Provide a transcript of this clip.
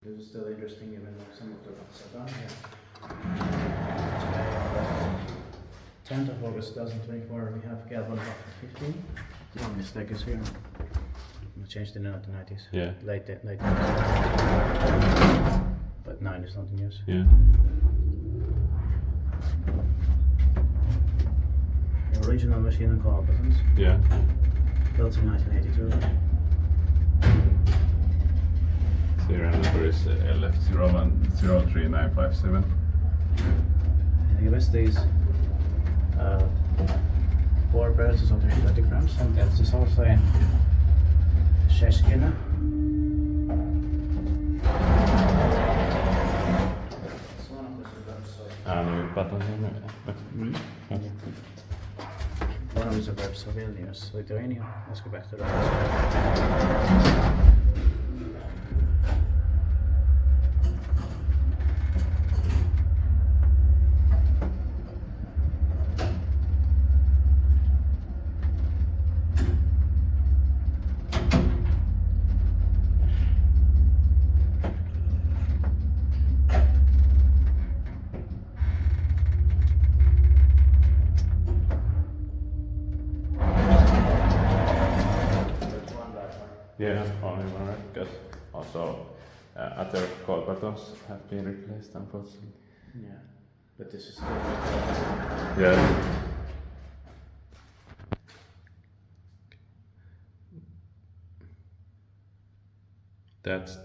This is still interesting even though some of the dots are done here. 10th of August 2024 we have Gelvonů after 15. One mistake is here. We changed the 90s. Yeah. Late. But 9 is not in use. Yeah. The original machine and call buttons. Yeah. Built in 1982. Serial number is LF0103957. The rest is 4 pairs of 30 grams, and that is also in Šeškinė. It's one of the suburbs of Nu pratar vi one of the suburbs of Vilnius, Lithuania. Let's go back to that. Yeah, only one, right? Because also other call buttons have been replaced, unfortunately. Yeah, but this is still. Yeah. That's